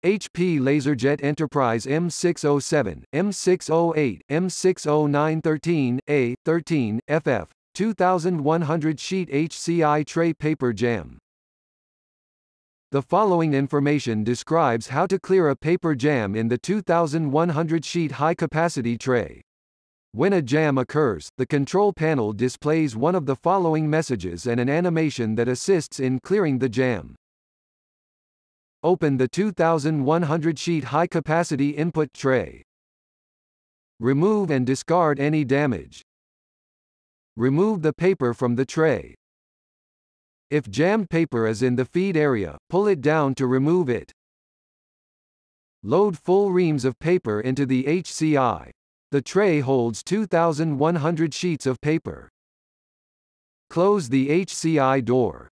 HP LaserJet Enterprise M607, M608, M60913, A13, FF, 2100 sheet HCI tray paper jam. The following information describes how to clear a paper jam in the 2100 sheet high-capacity tray. When a jam occurs, the control panel displays one of the following messages and an animation that assists in clearing the jam. Open the 2100 sheet high-capacity input tray. Remove and discard any damage. Remove the paper from the tray. If jammed paper is in the feed area, pull it down to remove it. Load full reams of paper into the HCI. The tray holds 2100 sheets of paper. Close the HCI door.